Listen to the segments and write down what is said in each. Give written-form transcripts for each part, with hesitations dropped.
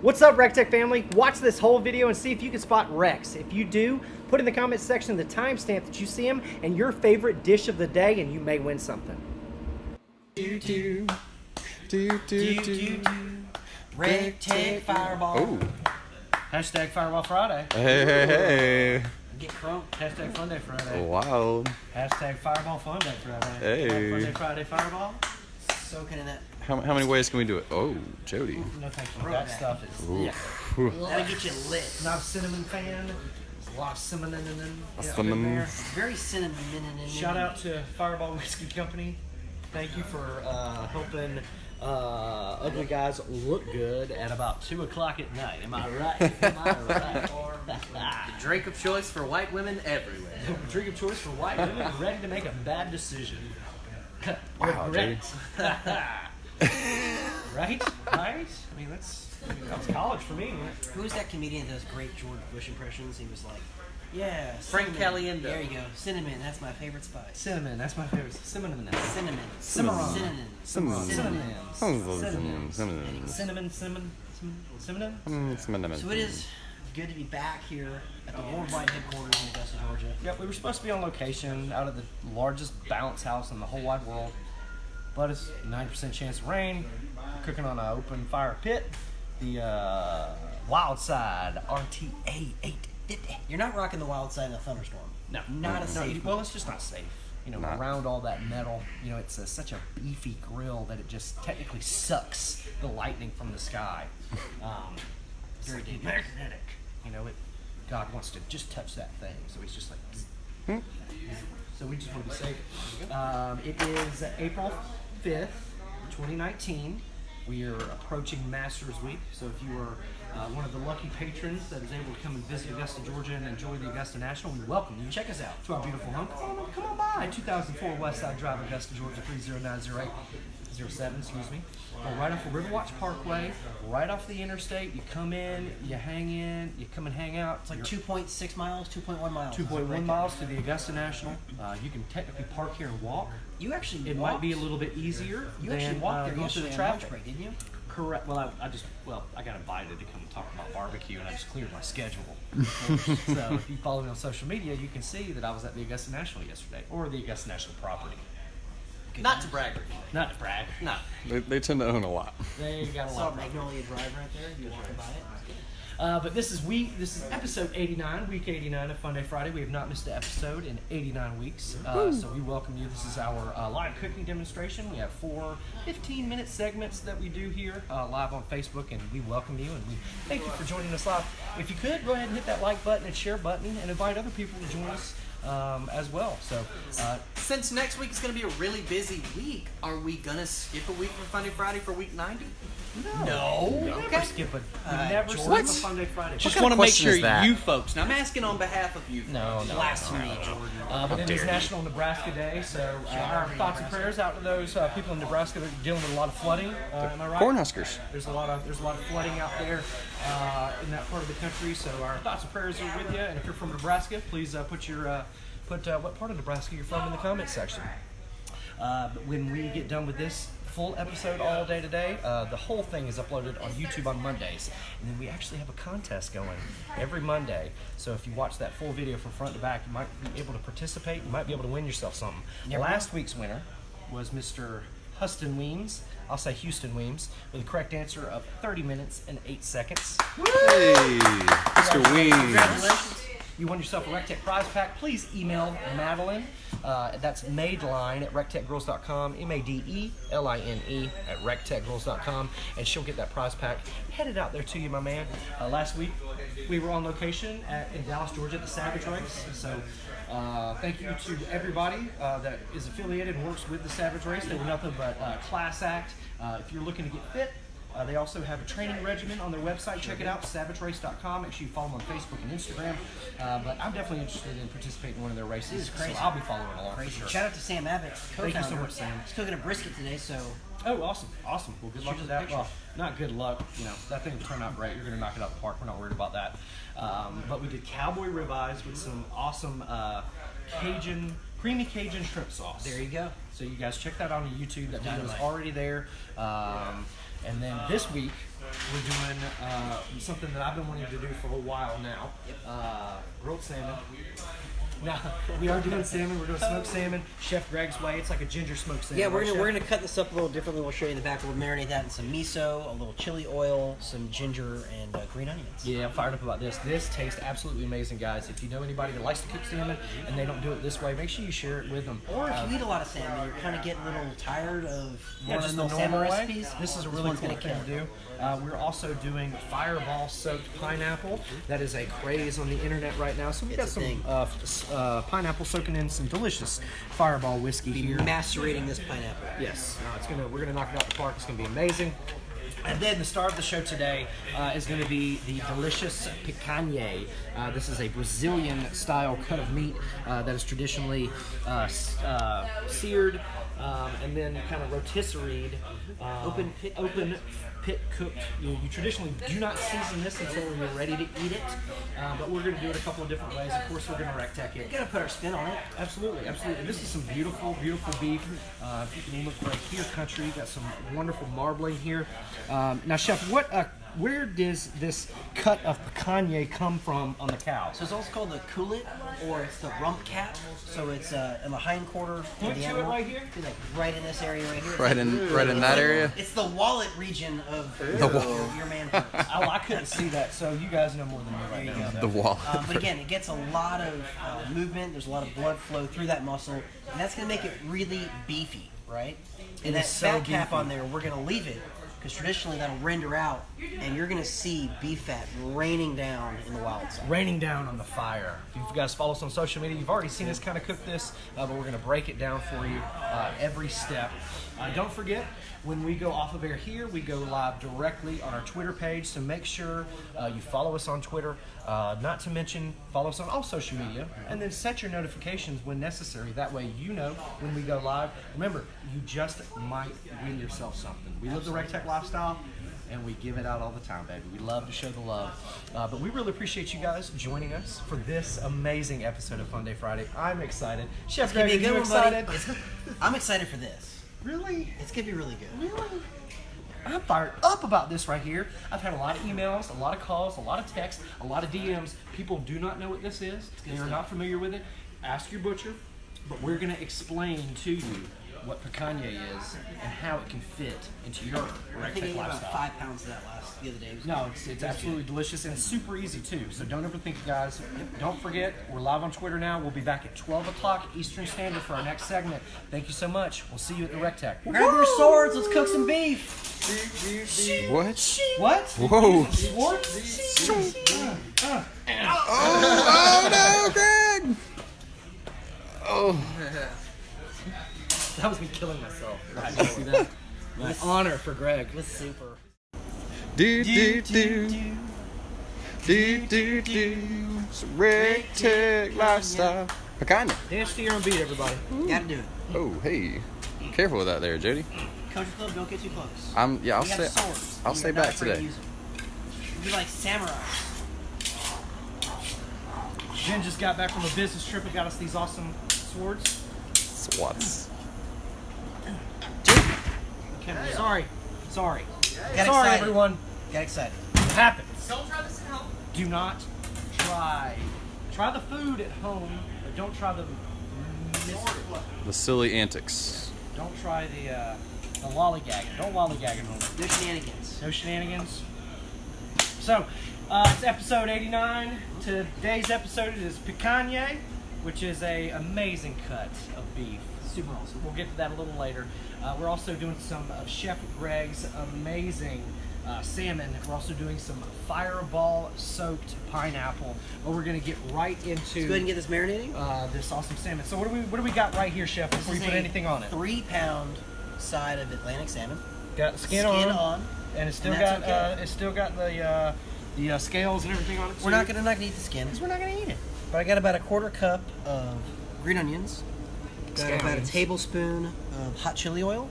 What's up, recteq family? Watch this whole video and see if you can spot Rex. If you do, put in the comment section the timestamp that you see him and your favorite dish of the day, and you may win something. recteq Fireball. Oh. Hashtag Fireball Friday. Hey. Get crunk. Hashtag Funday Friday. Wild. Hashtag Fireball Funday Friday. Hey. Funday Friday Fireball. Soaking in that. How many ways can we do it? Oh, Jody. No thank you. That stuff is That'll get you lit. not a cinnamon fan. There's a lot of cinnamon in Cinnamon. there. Very cinnamon. Shout out to Fireball Whiskey Company. Thank you for helping ugly guys look good at about 2 o'clock at night. Am I right? Am I right? The drink of choice for white women everywhere. Drink of choice for white women ready to make a bad decision. Wow, Regret. Right? I mean, that was college for me. Who was that comedian that does great George Bush impressions? He was like, yeah, Frank cinnamon. Caliendo. There you go. Cinnamon, that's my favorite spice. Cinnamon, that's my favorite. Cinnamon. Cinnamon. Cimarron. Cinnamon. Cinnamon. So it is good to be back here at the worldwide headquarters in Augusta, Georgia. Yep, we were supposed to be on location out of the largest bounce house in the whole wide world, but it's 90% chance of rain. We're cooking on an open fire pit, the WyldSide RT-A850. You're not rocking the wild side in a thunderstorm. No, Not a safe. well, it's just not safe. You know, Not. around all that metal, you know, it's such a beefy grill that it just technically sucks the lightning from the sky. Very magnetic. You know, God wants to just touch that thing, so he's just like. So we just want to be safe. It is April 5th, 2019. We are approaching Masters Week, so if you are one of the lucky patrons that is able to come and visit Augusta, Georgia and enjoy the Augusta National, we welcome you. Check us out. To our beautiful home. Come on by. 2004 Westside Drive, Augusta, Georgia, 30907, excuse me. We're right off of Riverwatch Parkway, right off the interstate. You come in, you hang in, you come and hang out. It's like 2.6 miles, 2.1 miles. 2.1 miles to the Augusta National. You can technically park here and walk. You actually It walked. might be a little bit easier You than actually walked there most of the yesterday on lunch traffic. break, didn't you? Correct. Well, I got invited to come and talk about barbecue, and I just cleared my schedule. So if you follow me on social media, you can see that I was at the Augusta National yesterday, or the Augusta National property. Not to brag. Not to brag. No. They tend to own a lot. They got a Saw lot. Magnolia Drive right there. You walking by it? But this is episode 89, week 89 of Funday Friday. We have not missed an episode in 89 weeks. So we welcome you. This is our live cooking demonstration. We have 4 15-minute segments that we do here live on Facebook, and we welcome you, and we thank you for joining us live. If you could, go ahead and hit that like button and share button and invite other people to join us as well. So Since next week is going to be a really busy week, are we going to skip a week for Funday Friday for week 90? no, we never skip a What? Funday Friday. Just want to make question sure is that? you folks, now I'm asking on behalf of you folks. No. Blasphemy, Jordan. But it is National Nebraska Day, so our thoughts and prayers out to those people in Nebraska that are dealing with a lot of flooding. Am I right? Cornhuskers. There's a lot of flooding out there in that part of the country. So our thoughts and prayers are with you. And if you're from Nebraska, please put what part of Nebraska you're from in the comments section. But when we get done with this full episode all day today, the whole thing is uploaded on YouTube on Mondays, and then we actually have a contest going every Monday. So if you watch that full video from front to back, you might be able to participate. You might be able to win yourself something. Last week's winner was Mr. Huston Weems. I'll say Houston Weems, with a correct answer of 30 minutes and 8 seconds. Hey, Mr. Weems. Congratulations. You won yourself a recteq prize pack. Please email Madeline. That's Madeline at recteqgirls.com. MADELINE at recteqgirls.com, and she'll get that prize pack headed out there to you, my man. Last week we were on location in Dallas, Georgia, at the Savage Race. So thank you to everybody that is affiliated and works with the Savage Race. They were nothing but class act. If you're looking to get fit, they also have a training regimen on their website. Check it out, savagerace.com. Make sure you follow them on Facebook and Instagram. But I'm definitely interested in participating in one of their races, so I'll be following along for sure. Shout out to Sam Abbott, co-founder. Thank you so much, Sam. He's cooking a brisket today, so Oh, awesome. Well, good luck with that. Well, not good luck. You know, that thing will turn out great. You're going to knock it out of the park. We're not worried about that. But we did cowboy ribeyes with some awesome creamy Cajun shrimp sauce. there you go. So you guys check that out on YouTube. That video is Dynamite. already there. And then this week, we're doing something that I've been wanting to do for a while now. Grilled salmon. Now, we are doing salmon. We're doing smoked salmon, Chef Greg's way. It's like a ginger smoked salmon. Yeah, right, Chef? we're gonna cut this up a little differently. We'll show you in the back. We'll marinate that in some miso, a little chili oil, some ginger, and green onions. Yeah, I'm fired up about this. This tastes absolutely amazing, guys. If you know anybody that likes to cook salmon and they don't do it this way, make sure you share it with them. Or if you eat a lot of salmon, you're kind of getting a little tired of just the normal normal way. recipes. This is a This really one's cool gonna thing kill to it. do. We're also doing fireball soaked pineapple. That is a craze on the internet right now. So we've got It's a some pineapple soaking in some delicious fireball whiskey Be here. macerating this pineapple. Yes, we're gonna knock it out the park. It's gonna be amazing. And then the star of the show today is going to be the delicious picanha. This is a Brazilian style cut of meat that is traditionally seared and then kind of rotisseried, open pit cooked. You traditionally do not season this until you're ready to eat it, but we're going to do it a couple of different ways. Of course, we're going to recteq it. We're gonna put our spin on it. Absolutely, absolutely. This is some beautiful, beautiful beef. If you can look right here, country, you got some wonderful marbling here. Now, Chef, where does this cut of picanha come from on the cow? So it's also called the coolet, or it's the rump cap. So it's in the hind quarter of Point the to it animal. right here. See, like right in this area right here. It's Right like- in that area. It's the wallet region of your man parts. Oh, I couldn't see that, so you guys know more than me right There you now. go. The wall. But again, it gets a lot of movement. There's a lot of blood flow through that muscle, and that's going to make it really beefy, right? And that is so fat cap beefy. on there, we're going to leave it because traditionally that'll render out, and you're going to see beef fat raining down in the wild side. Raining down on the fire. If you guys follow us on social media, you've already seen us kind of cook this, but we're going to break it down for you every step. Don't forget, when we go off of air here, we go live directly on our Twitter page, so make sure you follow us on Twitter. Not to mention, follow us on all social media, and then set your notifications when necessary. That way you know when we go live. Remember, you just might win yourself something. We live the recteq lifestyle, and we give it out all the time, baby. We love to show the love. But we really appreciate you guys joining us for this amazing episode of Funday Friday. I'm excited. Chef Gonna Greg, be a are good you one, buddy. excited? I'm excited for this. Really? It's going to be really good. Really? I'm fired up about this right here. I've had a lot of emails, a lot of calls, a lot of texts, a lot of DMs. People do not know what this is. They are not familiar with it. Ask your butcher, but we're going to explain to you what picanha is and how it can fit into your I think I recteq ate about lifestyle. 5 pounds of that the other day. It was No, it's absolutely delicious and it's super easy too. So don't ever think, guys. Don't forget, we're live on Twitter now. We'll be back at 12 o'clock Eastern Standard for our next segment. Thank you so much. We'll see you at the recteq. Grab your swords. Let's cook some beef. What? What? Whoa. Swords? Oh no, Greg! Oh. That was me killing myself. Right, you see that? My honor for Greg. With super. Do do do do do do. It's a recteq lifestyle. Picanha. Dance to your own beat, everybody. Gotta do it. Oh hey, careful with that there, Jody. Country club, don't get too close. I'll We got stay. swords. I'll You're stay not back afraid to today. use them. You'd be like samurai. Jen just got back from a business trip and got us these awesome swords. Swats. Okay, sorry. Sorry. Got Sorry, excited. everyone. Got excited. It happens. Don't try this at home. Do not try. Try the food at home, but don't try the The silly antics. don't try the lollygagging. Don't lollygag at home. No shenanigans. No shenanigans. So, it's episode 89. Today's episode is picanha, which is a amazing cut of beef. Super awesome. We'll get to that a little later. We're also doing some of Chef Greg's amazing salmon. We're also doing some fireball soaked pineapple. But we're gonna get right into Let's go ahead and get this marinating. this awesome salmon. So what do we got right here, Chef? Before you This put is a anything on it, 3-pound side of Atlantic salmon. got the skin on, and it's still and got that's okay. it's still got the scales and everything on it. We're not gonna eat the skin, We're not gonna eat it. but I got about a 1/4 cup of green onions. Got about a Onions. tablespoon of hot chili oil.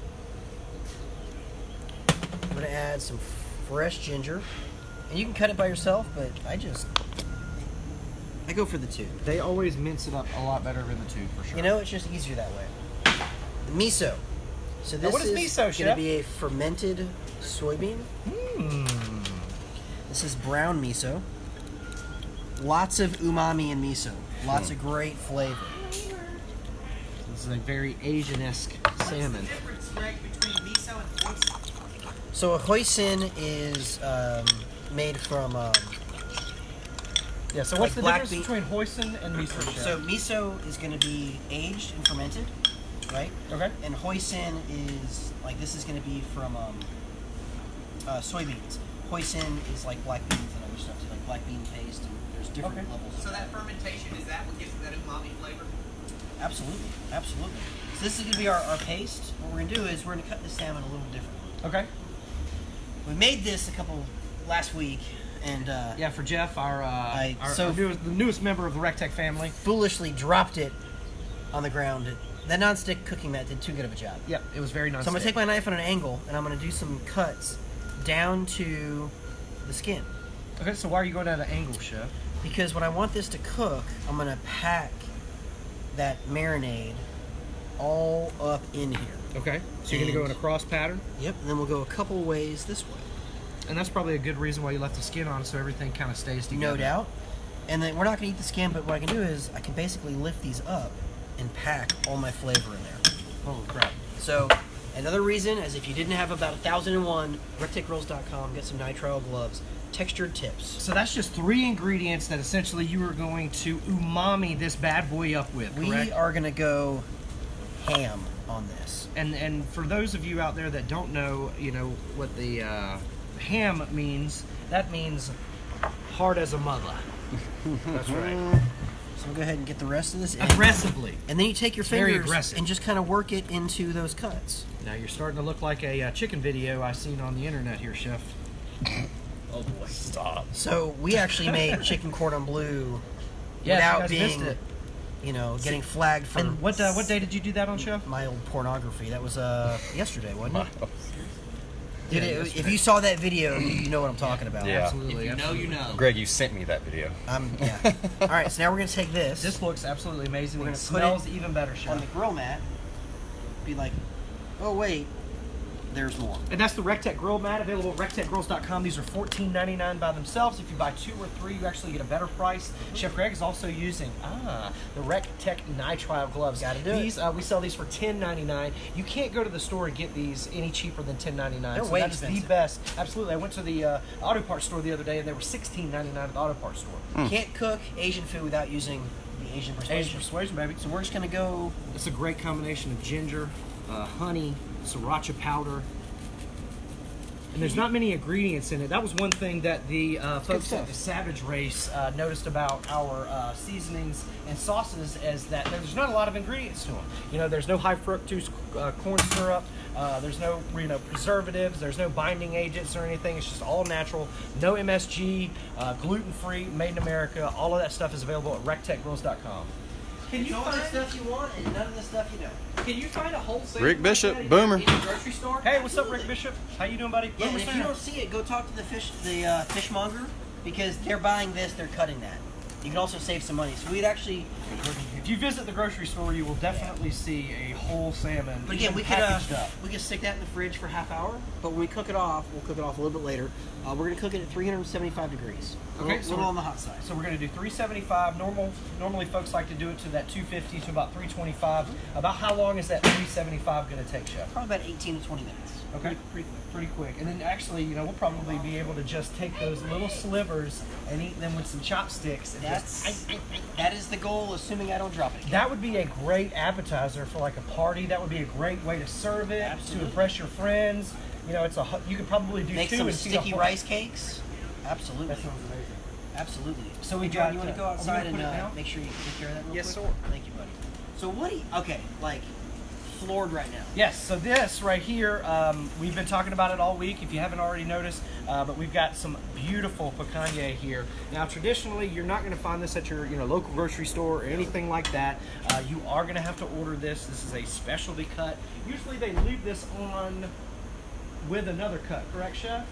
I'm gonna add some fresh ginger, and you can cut it by yourself, but I go for the tube. They always mince it up a lot better in the tube for sure. You know, it's just easier that way. The miso. So Now, this what is miso, going to Chef? be a fermented soybean. This is brown miso. Lots of umami in miso. Lots of great flavor. This is a very Asian-esque salmon. Difference, Greg, between miso and hoisin? So a hoisin is made from. Yeah, so what's the black difference between hoisin and miso, Chef? So miso is going to be aged and fermented, right? okay. And hoisin is like this is going to be from soybeans. Hoisin is like black beans and other stuff, so like black bean paste, and there's different Okay. levels. So that fermentation, is that what gives it that umami flavor? Absolutely, absolutely. So this is going to be our paste. What we're going to do is we're going to cut the salmon a little differently. Okay. We made this last week, and Yeah, for Jeff, our so- the newest member of the recteq family. foolishly dropped it on the ground. That nonstick cooking mat did too good of a job. Yep, it was very nice. So I'm going to take my knife at an angle, and I'm going to do some cuts down to the skin. Okay, so why are you going at an angle, Chef? Because when I want this to cook, I'm going to pack that marinade all up in here. Okay. So you're going to go in a cross pattern, Yep, and then we'll go a couple ways this way. and that's probably a good reason why you left the skin on, so everything kind of stays together. No doubt. And then we're not going to eat the skin, but what I can do is I can basically lift these up and pack all my flavor in there. Holy crap. So another reason is if you didn't have about 1001, recteqgrills.com, get some nitrile gloves, textured tips. So that's just 3 ingredients that essentially you are going to umami this bad boy up with, We correct? are going to go ham on this. And for those of you out there that don't know, what the ham means, that means hard as a mother. That's right. So we'll go ahead and get the rest of this in. Aggressively. And then you take your Very fingers aggressive. and just kind of work it into those cuts. Now you're starting to look like a chicken video I seen on the internet here, Chef. Oh boy. Stop. So we actually made chicken cordon bleu Yes, you without guys missed being, it. getting flagged for And what day did you do that on, Chef? mild pornography. That was yesterday, wasn't it? Yeah, If you saw that video, you know what I'm talking about. Yeah. Absolutely. If you know, you know. Greg, you sent me that video. Yeah. All right, so now we're gonna take this. This looks absolutely amazing. We're It gonna put smells even better, on Chef. the grill mat. Be like, oh wait, there's more. And that's the recteq grill mat, available at recteqgrills.com. These are $14.99 by themselves. If you buy 2 or 3, you actually get a better price. Chef Greg is also using the recteq nitrile gloves. Gotta do it. These we sell these for $10.99. You can't go to the store and get these any cheaper than $10.99. They're so way that's the expensive. best. Absolutely. I went to the auto parts store the other day and they were $16.99 at the auto parts store. Can't cook Asian food without using the Asian persuasion. Asian persuasion, baby. So we're just gonna go. It's a great combination of ginger, honey, sriracha powder. And there's not many ingredients in it. That was one thing that the folks at the Savage Race noticed about our seasonings and sauces is that there's not a lot of ingredients to them. There's no high fructose corn syrup. There's no preservatives. There's no binding agents or anything. It's just all natural. No MSG, gluten-free, made in America. All of that stuff is available at recteqgrills.com. Can you all the find stuff you want and none of the stuff you don't. Can you find a wholesale Rick like Bishop, that in boomer. any grocery store? Hey, what's up, Rick Bishop? How you doing, buddy? Yeah, and Boomer if you Center. don't see it, go talk to the fishmonger because they're buying this, they're cutting that. You can also save some money. So we'd actually, If you visit the grocery store, you will definitely see a whole salmon. but again, even we could packaged up. stick that in the fridge for a half hour. But when we cook it off, we'll cook it off a little bit later. We're gonna cook it at 375 degrees. Okay, a so little we're- on the hot side. So we're going to do 375. Normally, folks like to do it to that 250 to about 325. About how long is that 375 going to take, Chef? Probably about 18 to 20 minutes. Okay, pretty quick. And then actually, we'll probably be able to just take those little slivers and eat them with some chopsticks. And That is the goal, assuming I don't drop it. that would be a great appetizer for like a party. That would be a great way to serve it Absolutely. to impress your friends. You could probably do Make 2 some and feed a sticky whole- rice cakes. Absolutely. That sounds amazing. Absolutely. So we Hey, John, got, you want to go are we outside gonna and put it down? make sure you take care of that real Yes, quick? sir. Thank you, buddy. So what do you, okay, like, floored right now. Yes, so this right here, we've been talking about it all week, if you haven't already noticed, but we've got some beautiful picanha here. Now, traditionally, you're not going to find this at your local grocery store or anything like that. You are going to have to order this. This is a specialty cut. Usually, they leave this on with another cut, correct, Chef?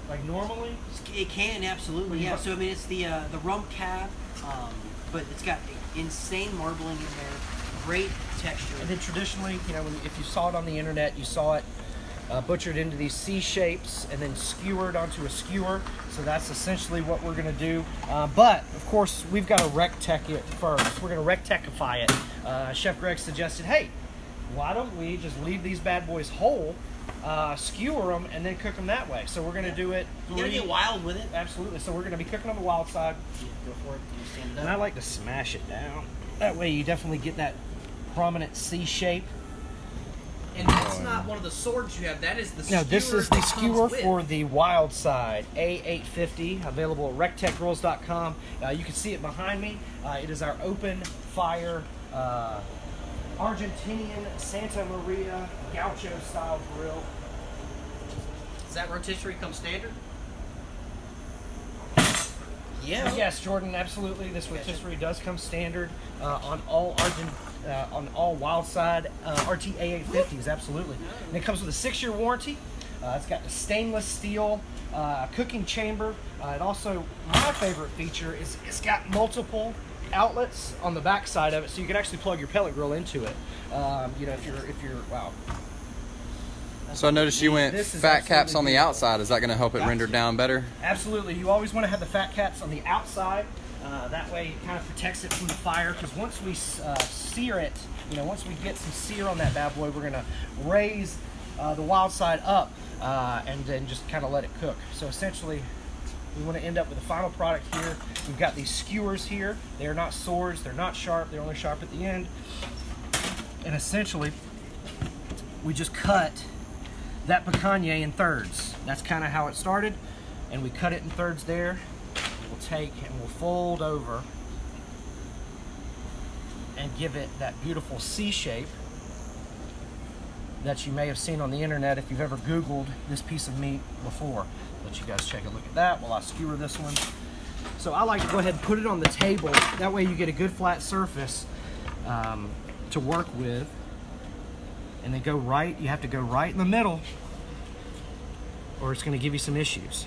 Like normally? It can, absolutely, yeah. So, I mean, it's the rump cab, but it's got insane marbling in there. great texture. And then traditionally, you know, if you saw it on the internet, you saw it butchered into these C shapes and then skewered onto a skewer. So that's essentially what we're gonna do. But of course, we've got to recteq it first. We're gonna recteqify it. Chef Greg suggested, hey, why don't we just leave these bad boys whole, skewer them, and then cook them that way? So we're gonna do it. You gotta get wild with it. Absolutely. So we're gonna be cooking on the wild side. Go for it. You stand it up. And I like to smash it down. That way you definitely get that prominent C shape. And that's not one of the swords you have. That is the skewer. No, this is the that skewer comes with. for the WyldSide A850, available at recteqgrills.com. You can see it behind me. It is our open fire Argentinian Santa Maria Gaucho style grill. Does that rotisserie come standard? Yeah. Yes, Jordan, absolutely. This rotisserie does come standard on all WyldSide RT-A850s, absolutely. And it comes with a 6-year warranty. It's got the stainless steel cooking chamber. And also, my favorite feature is it's got multiple outlets on the back side of it, so you can actually plug your pellet grill into it. You know, if you're wow. So I noticed you went This is fat caps absolutely on the beautiful. outside. Is that going to help it render down better? Absolutely. You always want to have the fat caps on the outside. That way it kind of protects it from the fire, because once we sear it, you know, once we get some sear on that bad boy, we're going to raise the WyldSide up and then just kind of let it cook. So essentially, we want to end up with the final product here. We've got these skewers here. They're not swords. They're not sharp. They're only sharp at the end. And essentially, we just cut that picanha in thirds. That's kind of how it started, and we cut it in thirds there. We'll take and we'll fold over and give it that beautiful C shape that you may have seen on the internet if you've ever Googled this piece of meat before. Let you guys take a look at that while I skewer this one. So I like to go ahead and put it on the table. That way you get a good flat surface to work with. And then go right, you have to go right in the middle, or it's going to give you some issues.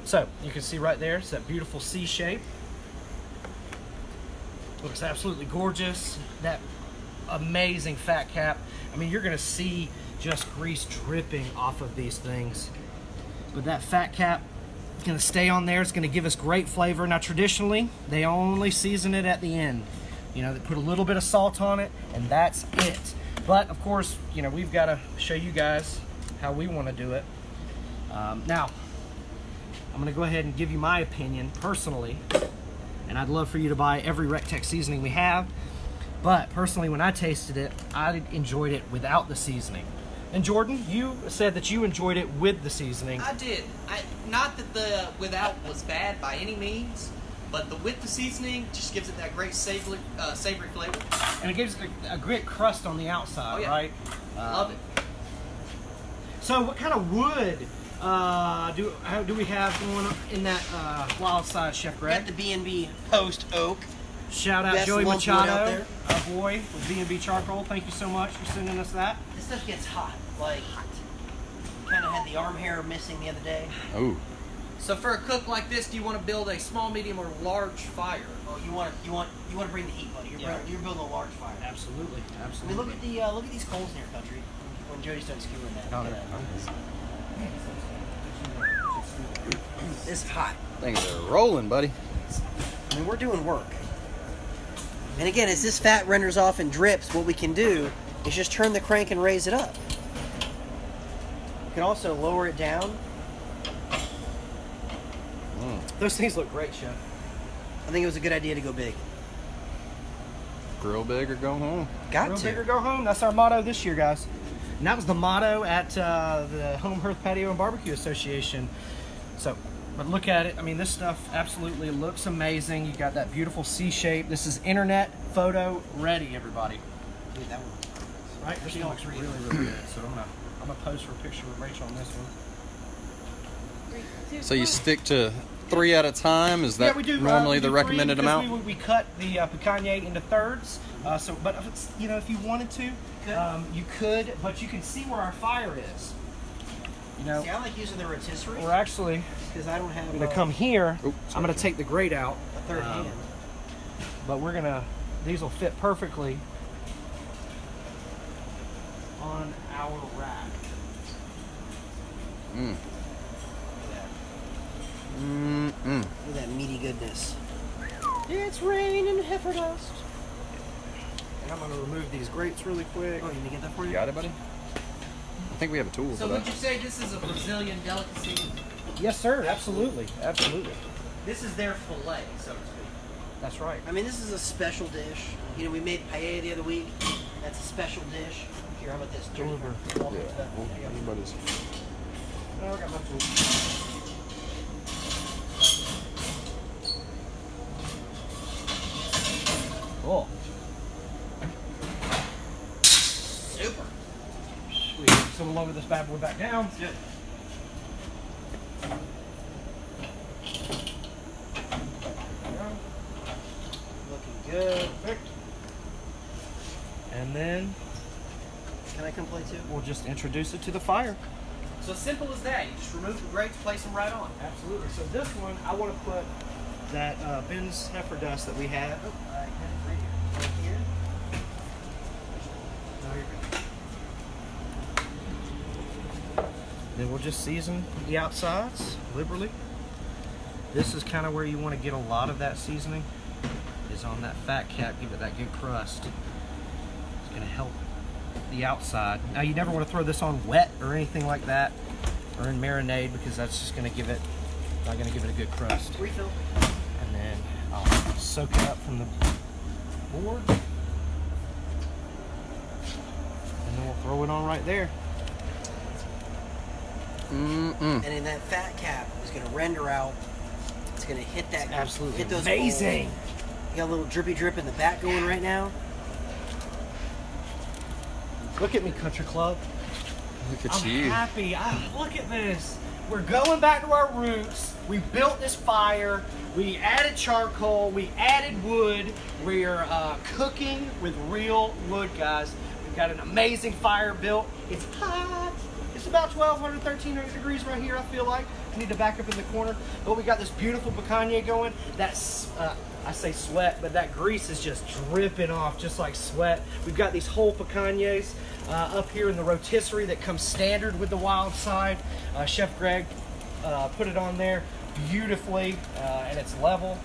So you can see right there, it's that beautiful C shape. Looks absolutely gorgeous. That amazing fat cap. I mean, you're going to see just grease dripping off of these things. But that fat cap is going to stay on there. It's going to give us great flavor. Now, traditionally, they only season it at the end. You know, they put a little bit of salt on it, and that's it. But, of course, you know, we've got to show you guys how we want to do it. Now, I'm going to go ahead and give you my opinion personally, and I'd love for you to buy every recteq seasoning we have. But, personally, when I tasted it, I enjoyed it without the seasoning. And, Jordan, you said that you enjoyed it with the seasoning. I did. Not that the without was bad by any means, but the with the seasoning just gives it that great savory flavor. And it gives it a great crust on the outside, Oh, yeah. right? Love it. So what kind of wood do we have going on in that WyldSide, Chef Greg? Got the B&B Post Oak. Shout out Best Joey lump wood out Machado, there. our boy with B&B Charcoal. Thank you so much for sending us that. This stuff gets hot. Like, kind of had the arm hair missing the other day. Oh, So for a cook like this, do you want to build a small, medium, or large fire? Oh, you want to bring the heat, buddy. You're building a large fire. Absolutely, I absolutely. mean, look at these coals in your country. When Jody's done skewering that. Oh, Look at that. It's hot. things are rolling, buddy. I mean, we're doing work. And again, as this fat renders off and drips, what we can do is just turn the crank and raise it up. You can also lower it down. Those things look great, Chef. I think it was a good idea to go big. Grill big or go home. Got Real to. big or go home. That's our motto this year, guys. And that was the motto at the Home Hearth Patio and Barbecue Association. So, but look at it. I mean, this stuff absolutely looks amazing. You got that beautiful C shape. This is internet photo ready, everybody. Dude, that one. Right? This one looks really, really good. So I'm gonna pose for a picture with Rachel on this one. So you stick to 3 at a time? Is that we do, normally we the do recommended three because amount? We cut the picanha into thirds. But if it's, you know, if you wanted to, you could. But you can see where our fire is. You know, See, I like using the rotisserie we're actually because I don't have going to come here. Oop, I'm going to take the grate out. a third hand. But we're going to, these will fit perfectly on our rack. Mm. Look at that meaty goodness. It's raining heifer dust. And I'm going to remove these grates really quick. Oh, you gonna get that for you? You got it, buddy? I think we have a tool So for would that. you say this is a Brazilian delicacy? Yes, sir. Absolutely. Absolutely. This is their fillet, so to speak. That's right. I mean, this is a special dish. You know, we made paella the other week. That's a special dish. Here, how about this? Dirty Deliver. Welcome to that. Well, There you go. anybody's- Oh, I got my tool. Cool. Super. Sweet. So we'll lower this bad boy back down. Good. Looking good. Perfect. And then Can I come play too? we'll just introduce it to the fire. So simple as that. You just remove the grates, place them right on. Absolutely. So this one, I want to put that Ben's heifer dust that we have. Oh, I had it for you. Right here. No, you're good. Then we'll just season the outsides liberally. This is kind of where you want to get a lot of that seasoning, is on that fat cap, give it that good crust. It's going to help the outside. Now you never want to throw this on wet or anything like that, or in marinade, because that's just going to give it, not going to give it a good crust. Refill. And then I'll soak it up from the board, and then we'll throw it on right there. And then that fat cap is going to render out. It's going to hit that. Absolutely hit those amazing. bowls. You got a little drippy drip in the back going right now. Look at me, country club. Look at I'm you. happy. Look at this. We're going back to our roots. We built this fire. We added charcoal. We added wood. We're cooking with real wood, guys. We've got an amazing fire built. It's hot. It's about 1,200, 1,300 degrees right here, I feel like. I need to back up in the corner. But we got this beautiful picanha going. That's, I say sweat, but that grease is just dripping off just like sweat. We've got these whole picanhas up here in the rotisserie that comes standard with the WyldSide. Chef Greg put it on there beautifully, and it's level.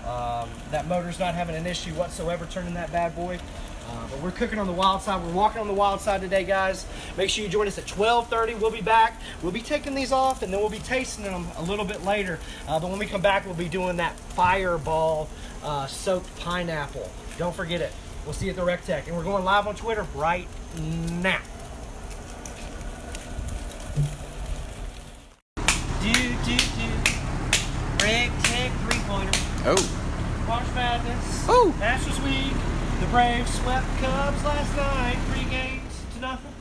That motor's not having an issue whatsoever turning that bad boy. But we're cooking on the WyldSide. We're walking on the WyldSide today, guys. Make sure you join us at 12:30. We'll be back. We'll be taking these off, and then we'll be tasting them a little bit later. But when we come back, we'll be doing that fireball soaked pineapple. Don't forget it. We'll see you at the recteq. And we're going live on Twitter right now. recteq 3-pointer. Oh. March Madness. Oh. Masters Week. The Braves swept the Cubs last night, 3 games to nothing.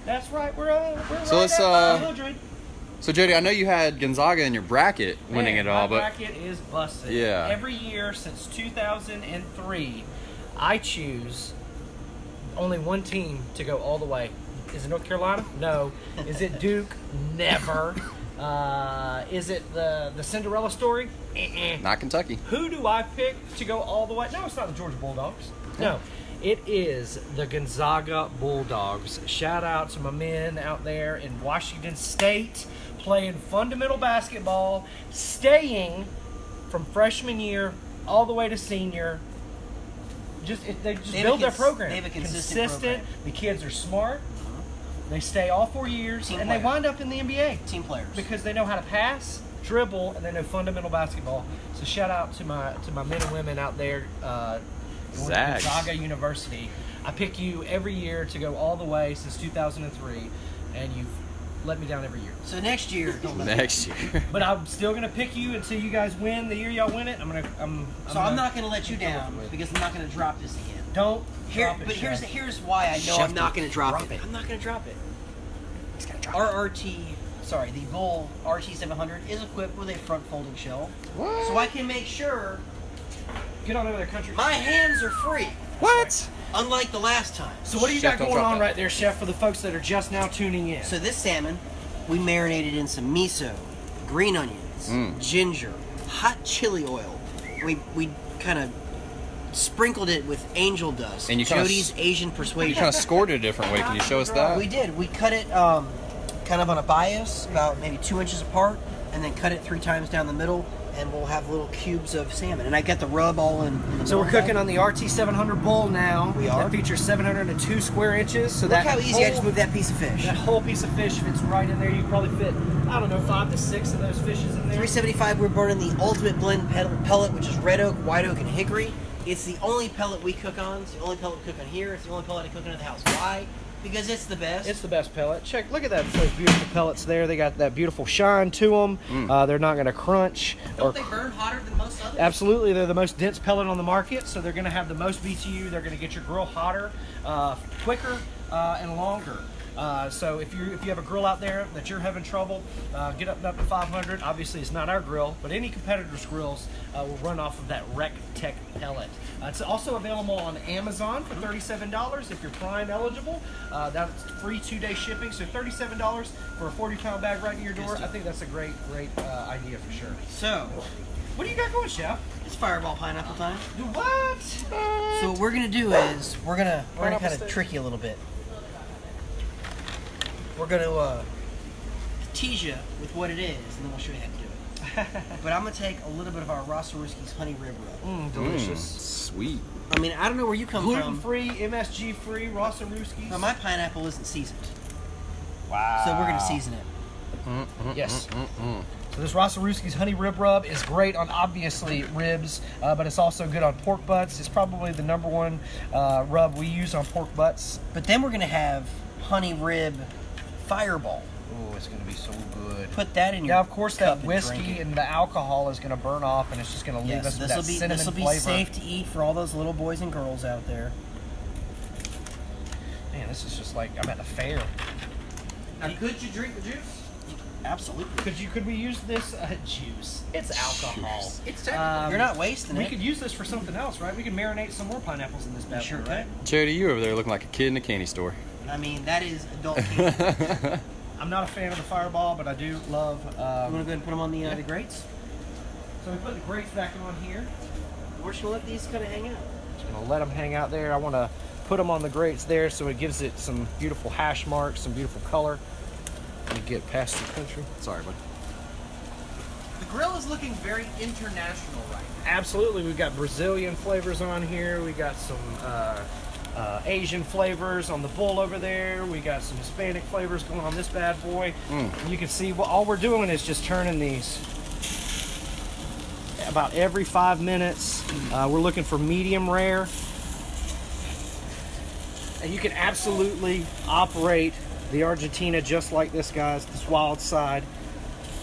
That's right, we're So right let's, at 500. So Jody, I know you had Gonzaga in your bracket winning Man, it all, my but bracket is busted. Yeah. Every year since 2003, I choose only one team to go all the way. Is it North Carolina? No. Is it Duke? Never. Is it the Cinderella story? not Kentucky. Who do I pick to go all the way? No, it's not the Georgia Bulldogs. No, it is the Gonzaga Bulldogs. Shout out to my men out there in Washington State playing fundamental basketball, staying from freshman year all the way to senior. They just build their program. They have a consistent program. The kids are smart. They stay all 4 years, Team and player. they wind up in the NBA Team players. because they know how to pass, dribble, and they know fundamental basketball. So shout out to my men and women out there Zags. Gonzaga University. I pick you every year to go all the way since 2003, and you've let me down every year. So next year, don't let me Next year. But I'm still gonna pick you until you guys win. The year y'all win it, I'm not going to let you down because I'm not going to drop this again. Don't drop it, But Chef. here's why I know Chef, I'm not going to drop drop it. it. I'm not going to drop it. He's gonna drop it. The Bull RT-700 is equipped with a front folding shell, What? so I can make sure Get on over there, country. my hands are free. What? Unlike the last time. So what do you Chef, got don't going drop on that. right there, Chef, for the folks that are just now tuning in? So this salmon we marinated in some miso, green onions, ginger, hot chili oil. We kind of sprinkled it with angel dust. And you Jody's Asian persuasion. You kind of scored it a different way. Can you show us that? We did. We cut it kind of on a bias, about maybe 2 inches apart, and then cut it 3 times down the middle, and we'll have little cubes of salmon. And I got the rub all in the So we're middle. cooking on the RT-700 bowl now. We are. That features 702 square inches. So Look that how easy I just moved that piece of fish. That whole piece of fish fits right in there. You can probably fit, I don't know, 5 to 6 of those fishes in there. 375, we're burning the ultimate blend pellet, which is red oak, white oak, and hickory. It's the only pellet we cook on. It's the only pellet we cook on here. It's the only pellet I cook on at the house. Why? Because it's the best. It's the best pellet. Check, look at that, those beautiful pellets there. They got that beautiful shine to them. They're not going to crunch. Don't they burn hotter than most others? Absolutely, they're the most dense pellet on the market, so they're going to have the most BTU. They're going to get your grill hotter, quicker, and longer. So if you have a grill out there that you're having trouble, get up to 500. Obviously, it's not our grill, but any competitor's grills will run off of that recteq pellet. It's also available on Amazon for $37 if you're Prime eligible. That's free 2-day shipping, so $37 for a 40-pound bag right to your door. I think that's a great idea for sure. So, What do you got going, Chef? it's fireball pineapple time. Do what? So what we're gonna do is we're gonna kind of trick you a little bit. We're gonna tease you with what it is, and then we'll show you how to do it. But I'm gonna take a little bit of our Rossaruski's honey rib rub. Delicious. Sweet. I mean, I don't know where you come from. Gluten-free, MSG-free, Rossaruski's. Now, my pineapple isn't seasoned, Wow. so we're gonna season it. Yes. So this Rossaruski's honey rib rub is great on obviously ribs, but it's also good on pork butts. It's probably the #1 rub we use on pork butts. But then we're gonna have honey rib fireball. Oh, it's gonna be so good. Put that in your Yeah, of course cup that whiskey drink it. and the alcohol is gonna burn off, and it's just gonna leave Yes, us with that cinnamon this will be flavor. safe to eat for all those little boys and girls out there. Man, this is just like I'm at the fair. Now, could you drink the juice? Absolutely. Could we use this juice? It's alcohol. Juice. It's technically. You're not wasting We it. could use this for something else, right? We could marinate some more pineapples in this bad Sure boy, could. right? Jody, you over there looking like a kid in a candy store. I mean, that is adult candy. I'm not a fan of the Fireball, but I do love. You want to go ahead and put them on the grates? So we put the grates back on here. We're just going to let these kind of hang out. Just gonna let them hang out there. I want to put them on the grates there so it gives it some beautiful hash marks, some beautiful color. Let me get past the country. Sorry, bud. The grill is looking very international right now. Absolutely, we've got Brazilian flavors on here. We got some Asian flavors on the bull over there. We got some Hispanic flavors going on this bad boy. You can see all we're doing is just turning these about every 5 minutes. We're looking for medium rare. And you can absolutely operate the Argentina just like this, guys, this WyldSide.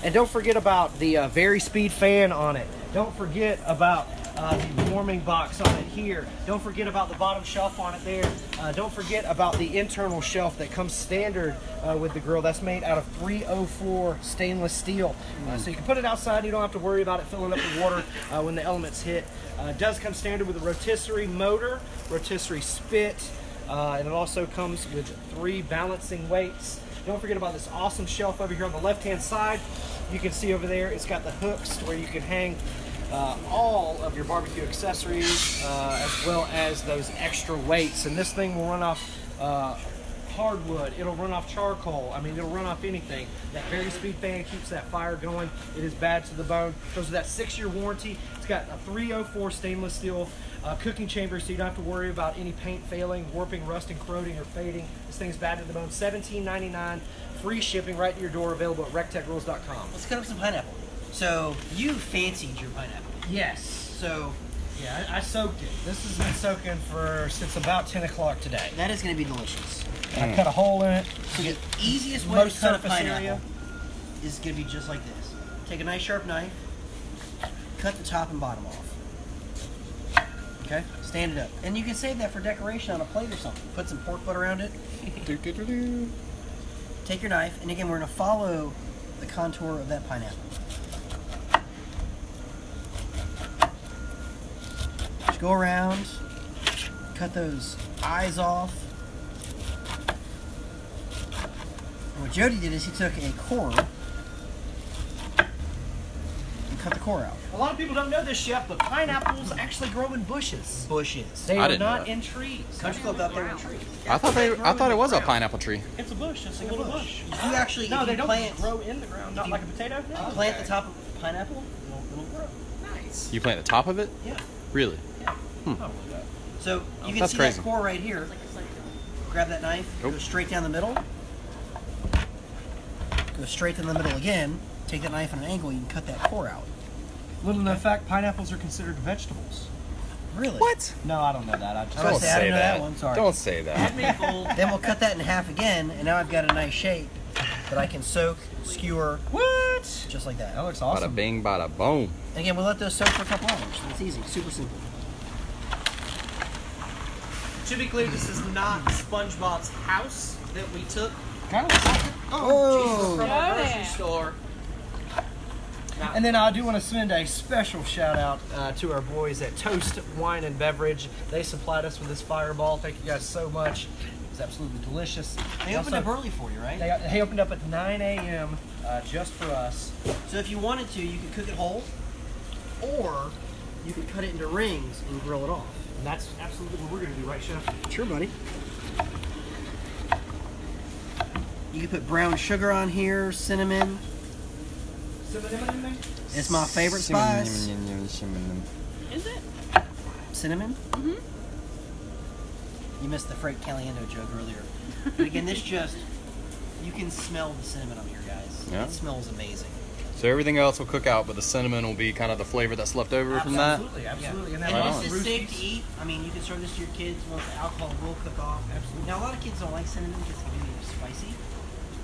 And don't forget about the Vari-Speed fan on it. Don't forget about the warming box on it here. Don't forget about the bottom shelf on it there. Don't forget about the internal shelf that comes standard with the grill. That's made out of 304 stainless steel. So you can put it outside. You don't have to worry about it filling up with water when the elements hit. It does come standard with a rotisserie motor, rotisserie spit, and it also comes with 3 balancing weights. Don't forget about this awesome shelf over here on the left-hand side. You can see over there, it's got the hooks where you can hang all of your barbecue accessories as well as those extra weights. And this thing will run off hardwood. It'll run off charcoal. I mean, it'll run off anything. That Vari-Speed fan keeps that fire going. It is bad to the bone. Goes with that 6-year warranty. It's got a 304 stainless steel cooking chamber, so you don't have to worry about any paint failing, warping, rusting, corroding, or fading. This thing's bad to the bone. $17.99, free shipping right to your door, available at recteqgrills.com. Let's cut up some pineapple. So, you fancied your pineapple. Yes. So, Yeah, I soaked it. This has been soaking since about 10 o'clock today. that is going to be delicious. I cut a hole in it. So, the easiest way Most to cut a surface pineapple area. is going to be just like this. Take a nice sharp knife, cut the top and bottom off. Okay? Stand it up. And you can save that for decoration on a plate or something. Put some pork butt around it. Take your knife, and again, we're going to follow the contour of that pineapple. Just go around, cut those eyes off, What Jody did is he took a core and cut the core out. A lot of people don't know this, Chef, but pineapples actually grow in bushes. Bushes. They I are didn't know not that. in trees. Country club out there in trees. I thought it was a pineapple tree. It's a bush. It's a little bush. You actually, No, if they you don't plant, grow in the ground, not like a potato. plant the top of pineapple, it'll grow. Nice. You plant the top of it? Yeah. Really? So you can That's see crazy. that core right here. Grab that knife, go Nope. straight down the middle. Go straight down the middle again. Take that knife on an angle, you can cut that core out. Little known fact: pineapples are considered vegetables. Really? What? No, I don't know that. I just I was Don't say, I say didn't know that that. one, sorry. Don't say that. Me full. Then we'll cut that in half again, and now I've got a nice shape that I can soak, skewer, what? just like that. That looks Bada awesome. bing, bada boom. And again, we'll let those soak for a couple hours. It's easy, super simple. To be clear, this is not SpongeBob's house that we took Kind of looks like it. Oh, from our grocery store. And then I do want to send a special shout out to our boys at Toast Wine and Beverage. They supplied us with this fireball. Thank you guys so much. It was absolutely delicious. they opened up early for you, right? They opened up at 9 a.m. Just for us. So if you wanted to, you could cook it whole, or you could cut it into rings and grill it off. And that's absolutely what we're going to do, right, Chef? Sure, buddy. You can put brown sugar on here, cinnamon. It's my favorite spice. Is it? Cinnamon? Mm-hmm. You missed the Frank Caliendo joke earlier. But again, this just, you can smell the cinnamon on here, guys. Yeah. It smells amazing. So everything else will cook out, but the cinnamon will be kind of the flavor that's left over from that. Absolutely, absolutely. And And that Right this on. is safe to eat. I mean, you can serve this to your kids once the alcohol will cook off. Absolutely. Now, a lot of kids don't like cinnamon because it can be spicy,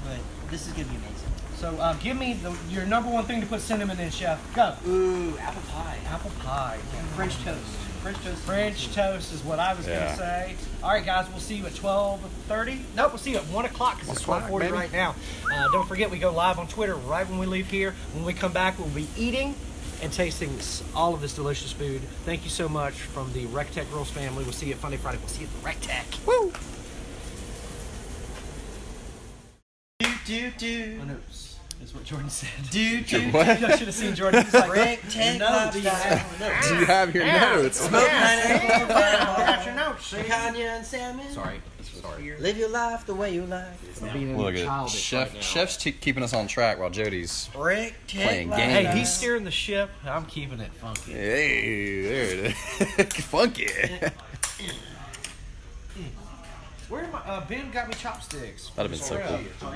but this is going to be amazing. So give me your number one thing to put cinnamon in, Chef. Go. Ooh, apple pie. Apple pie. French toast. French toast. French toast is what I was going Yeah. to say. All right, guys, we'll see you at 12:30. Nope, we'll see you at 1 o'clock because it's 12:40 right now. Don't forget, we go live on Twitter right when we leave here. When we come back, we'll be eating and tasting all of this delicious food. Thank you so much from the recteq Girls family. We'll see you at Funday Friday. We'll see you at the recteq. Woo! Do. Is what Jordan said. Do. What? You should have seen Jordan. He's like, Recteq no, do you Do you have your notes? Smoke pineapple, Got your notes. picanha and salmon. Sorry. Live your life the way you like. I'm being Look at childish Chef. right now. Chef's keeping us on track while Jody's. Recteq Playing life. games. Hey, he's steering the ship. I'm keeping it funky. Hey, there it is. Funky. Where am I? Ben got me chopsticks. That'd have been so cool.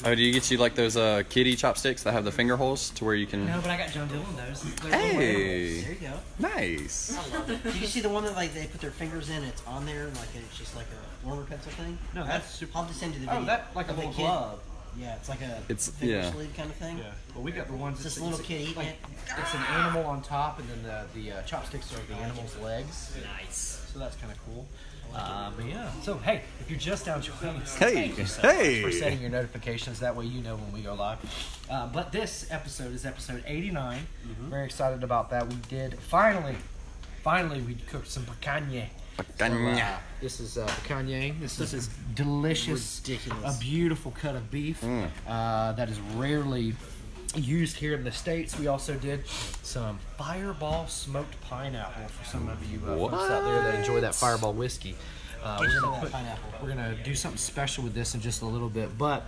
Oh, do you get you like those kitty chopsticks that have the finger holes to where you can? No, but I got John Dillon those. They're Hey. little animals. There you go. Nice. Did you see the one that like they put their fingers in? It's on there, and like it's just like a warmer pencil thing. No, that's super. I'll just send you the video. Oh, that like a of the little kid. glove. Yeah, it's like a It's- finger yeah. sleeve kind of thing. Yeah. Well, we got the ones. Just a little kid eating like, it. It's an animal on top, and then the chopsticks are the animal's legs. Nice. So that's kind of cool. But yeah. So hey, if you're just now joining us, Hey, thank you so much hey. for setting your notifications. That way you know when we go live. But this episode is episode 89. Very excited about that. We did finally we cooked some picanha. Picanha. This is picanha. This is delicious, ridiculous. a beautiful cut of beef that is rarely used here in the States. We also did some Fireball smoked pineapple for some of you folks out there that enjoy that Fireball whiskey. We're gonna do something special with this in just a little bit, but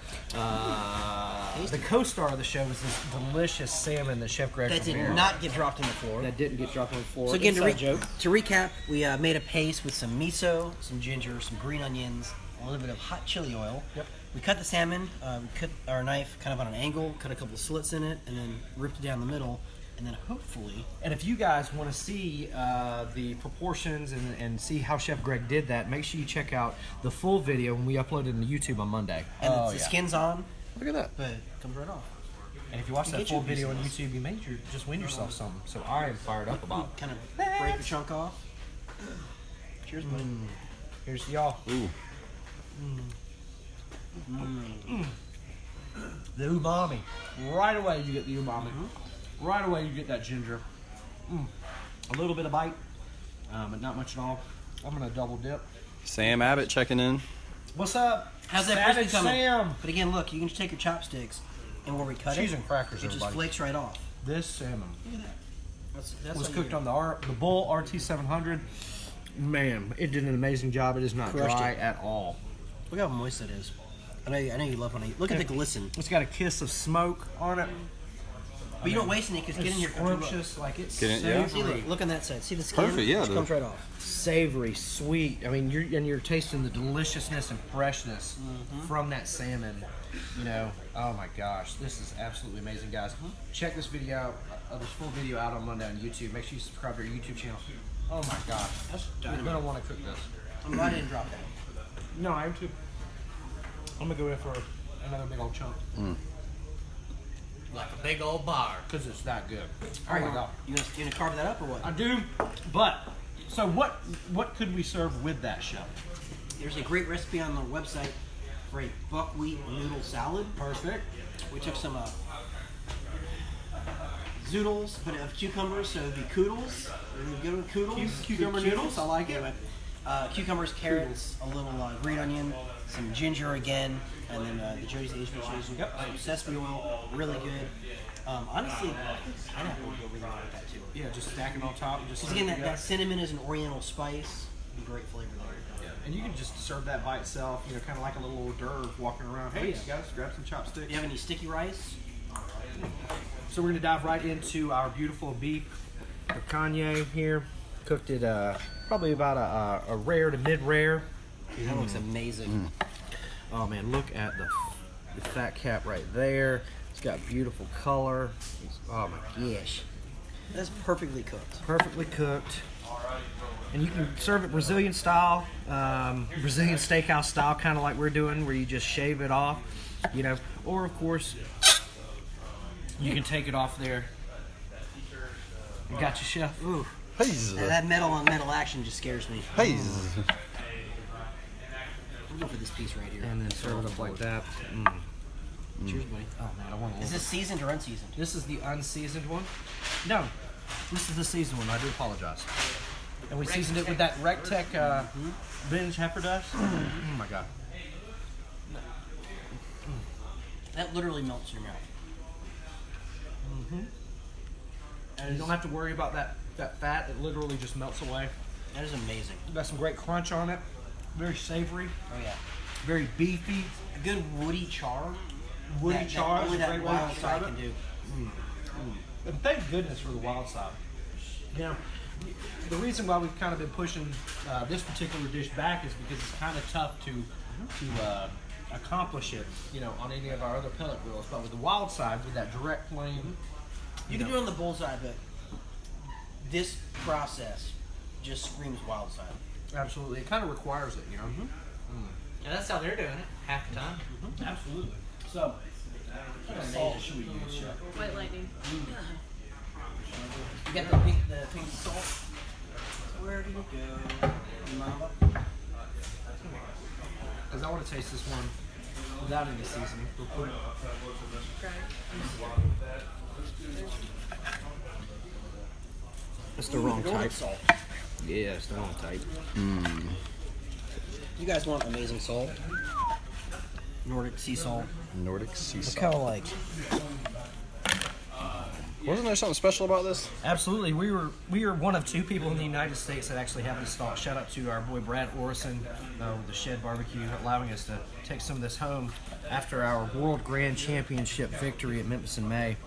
the co-star of the show is this delicious salmon that Chef Greg That did prepared. not get dropped on the floor. That didn't get dropped on the floor. So again, Inside joke. to recap, we made a paste with some miso, some ginger, some green onions, a little bit of hot chili oil. Yep. We cut the salmon, we cut our knife kind of on an angle, cut a couple of slits in it, and then ripped it down the middle. And then hopefully, And if you guys want to see the proportions and see how Chef Greg did that, make sure you check out the full video when we upload it to YouTube on Monday. and the skin's on, Look at that. but it comes right off. And if you watch that Get full your video on pieces. YouTube, you may just win yourself something. So I am fired up about. Kind of break a chunk off. Cheers, buddy. Here's to y'all. Ooh. The umami. Right away you get the umami. Right away you get that ginger. A little bit of bite, but not much at all. I'm gonna double dip. Sam Abbott checking in. What's up? How's that Savage crispy coming? Sam. But again, look, you can just take your chopsticks and where we cut Cheese it, and crackers, it just everybody. flakes right off. This salmon Look at that. That's was how cooked you- on the Bull RT-700. Man, it did an amazing job. It is not Crushed dry it. at all. Look how moist it is. I know you love when I eat. Look at the glisten. It's got a kiss of smoke on it. But you don't waste any because get in your Scrumptious, like it's Get in- yeah. See, look on that side. See the skin? Perfect, yeah, It the- comes right off. savory, sweet. I mean, you're tasting the deliciousness and freshness from that salmon. You know, oh my gosh, this is absolutely amazing, guys. Check this video out, this full video out on Monday on YouTube. Make sure you subscribe to our YouTube channel. Oh my gosh, you're gonna want to cook this. I'm glad I didn't drop that. No, I am too. I'm gonna go in for another big old chunk Like a big old bar. because it's that good. All right, Oh my god, you gonna carve that up or what? I do. But so what could we serve with that, chef? There's a great recipe on the website for a buckwheat noodle salad. Perfect. We took some zoodles, but of cucumbers, so it'd be koodles. We're gonna go with koodles. Cucumber noodles, I like it. Anyway, cucumbers, carrots, a little green onion, some ginger again, and then the Jody's Asian cheese. Yep. Some sesame oil, really good. Honestly, pineapple would go really well with that too. Yeah, just stack it on top. And just Because again, that cinnamon is an oriental spice. It'd be great flavor there. And you can just serve that by itself, you know, kind of like a little hors d'oeuvre walking around. Hey, yeah. guys, grab some chopsticks. Do you have any sticky rice? So we're going to dive right into our beautiful beef picanha here. Cooked it probably about a rare to mid-rare. Dude, that looks amazing. Oh man, look at the fat cap right there. It's got beautiful color. Oh my gosh. That's perfectly cooked. Perfectly cooked. And you can serve it Brazilian style, Brazilian steakhouse style, kind of like we're doing, where you just shave it off, you know. Or of course, you can take it off there. You got your chef. Ooh, Hey, that metal on metal action just scares me. hey. We'll go for this piece right here. And then serve it up like that. Cheers, buddy. Oh man, I want a Is this seasoned or unseasoned? This is the unseasoned one. No, this is the seasoned one. I do apologize. And we seasoned it with that recteq binge heifer dust. Oh my god. That literally melts in your mouth. And you don't have to worry about that fat. It literally just melts away. That is amazing. Got some great crunch on it. Very savory. Oh yeah. Very beefy. A good woody char. Woody char is Only a that great way to wild describe side it. can do. And thank goodness for the wild side. You know, the reason why we've kind of been pushing this particular dish back is because it's kind of tough to accomplish it, you know, on any of our other pellet grills. But with the wild side, with that direct flame, You can do it on the bullseye, but this process just screams wild side. absolutely, it kind of requires it, you know. And that's how they're doing it half the time. Absolutely. So, what kind of salt should we use, Chef? White lightning. You got the pink salt. Where did it go, Mama? Because I want to taste this one without any seasoning. We'll put it. It's the wrong type. Salt. Yeah, it's the wrong type. You guys want amazing salt? Nordic sea salt. Nordic sea It's salt. kind of like Wasn't there something special about this? Absolutely. We were one of two people in the United States that actually have it installed. Shout out to our boy Brad Orison with the Shed Barbecue, allowing us to take some of this home after our World Grand Championship victory at Memphis in May.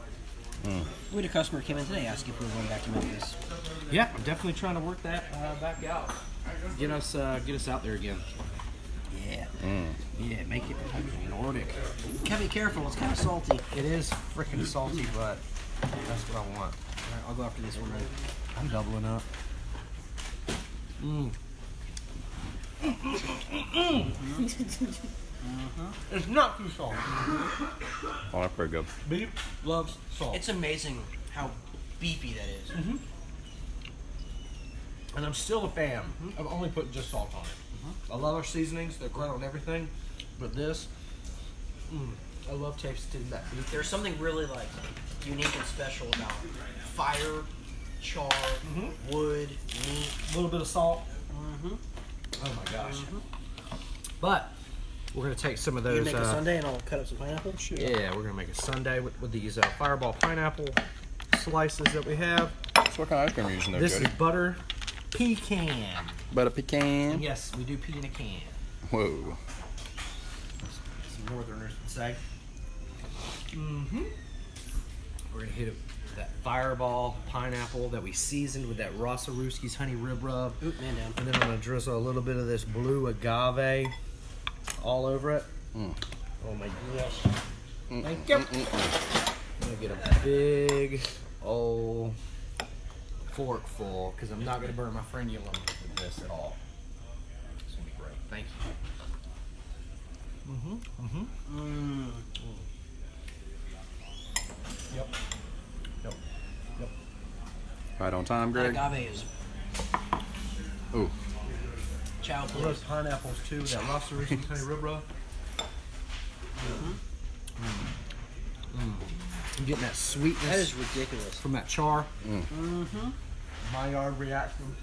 we had a customer came in today asking if we were going back to Memphis. Yeah, I'm definitely trying to work that back out. Get us out there again. Yeah. Yeah, make it Nordic. Gotta be careful. It's kind of salty. It is freaking salty, but that's what I want. All right, I'll go after this one. Right? I'm doubling up. It's not too salty. Oh, that's pretty good. Beef loves salt. It's amazing how beefy that is. And I'm still a fan of only putting just salt on it. I love our seasonings, they're great on everything, but this, I love tasting that beef. There's something really like unique and special about fire, char, wood, meat. A little bit of salt. Oh my gosh. But We're gonna take some of You those. make a sundae and I'll cut up some pineapple. Yeah, we're gonna make a sundae with these Fireball pineapple slices that we have. So what kind of ice cream are you using there, This Jody? is butter pecan. Butter pecan. Yes, we do pea in a can. Whoa. Some Northerners would say. Mm-hmm. We're gonna hit it with that Fireball pineapple that we seasoned with that Rossaruski's honey rib rub. Oop, man down. And then I'm gonna drizzle a little bit of this blue agave all over it. Mm. Oh my gosh. Thank you. I'm gonna get a big old fork full because I'm not gonna burn my frenulum with this at all. It's gonna be great. Thank you. Yep. Yep. Yep. Right on time, Greg. That agave is Ooh. chow please. Those pineapples too, that Rossaruski honey rib rub. I'm getting that sweetness That is ridiculous. from that char. Mm-hmm. Maillard reaction.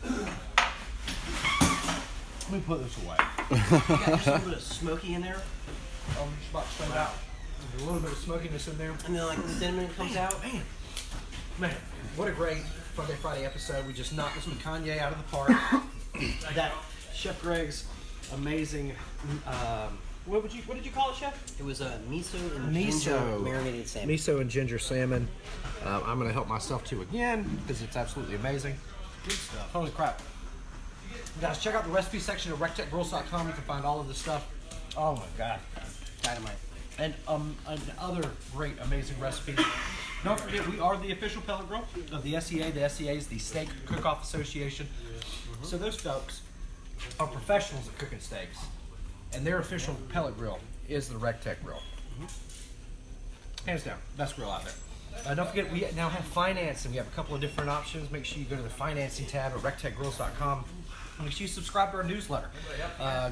Let me put this away. Got just a little bit of smoky in there, I'm just about to send out. There's a little bit of smokiness in there. and then like the cinnamon comes out. Man, what a great Funday Friday episode. We just knocked this Picanha out of the park. That Chef Greg's amazing. What did you call it, Chef? It was a miso and Miso. ginger marinated salmon. Miso and ginger salmon. I'm going to help myself to again because it's absolutely amazing. Good stuff. Holy crap. Guys, check out the recipe section at recteqgrills.com. You can find all of this stuff. Oh my God. Dynamite. And other great, amazing recipes. Don't forget, we are the official pellet grill of the SEA. The SEA is the Steak Cook-Off Association. So those folks are professionals at cooking steaks. And their official pellet grill is the recteq grill. Hands down, best grill out there. Don't forget, we now have financing. We have a couple of different options. Make sure you go to the financing tab at recteqgrills.com. Make sure you subscribe to our newsletter.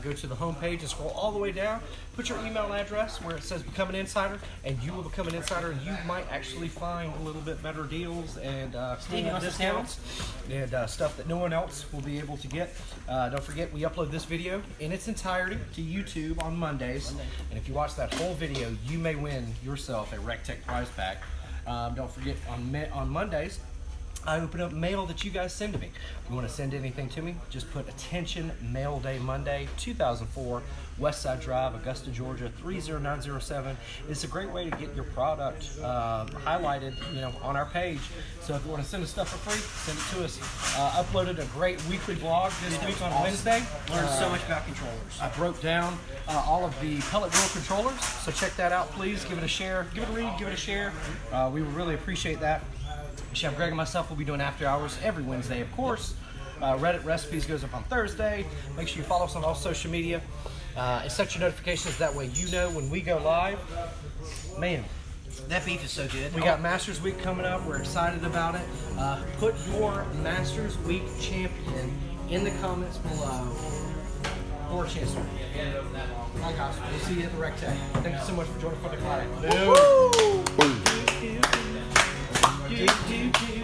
Go to the homepage and scroll all the way down. Put your email address where it says Become an Insider, and you will become an insider, and you might actually find a little bit better deals and discounts and stuff that no one else will be able to get. Don't forget, we upload this video in its entirety to YouTube on Mondays, and if you watch that whole video, you may win yourself a recteq prize pack. Don't forget, on Mondays, I open up mail that you guys send to me. If you want to send anything to me, just put attention Mail Day Monday, 2004, West Side Drive, Augusta, Georgia, 30907. It's a great way to get your product highlighted, on our page. So if you want to send us stuff for free, send it to us. Uploaded a great weekly vlog this week on Wednesday. Learned so much about controllers. I broke down all of the pellet grill controllers, so check that out, please. Give it a share, give it a read, give it a share. We would really appreciate that. Chef Greg and myself will be doing after hours every Wednesday, of course. Reddit Recipes goes up on Thursday. Make sure you follow us on all social media. And set your notifications, that way you know when we go live. Man, That beef is so good. we got Masters Week coming up. We're excited about it. Put your Masters Week champion in the comments below for a chance to win. All right, guys. We'll see you at the recteq. Thank you so much for joining Funday Friday. Boom. Do, do, do.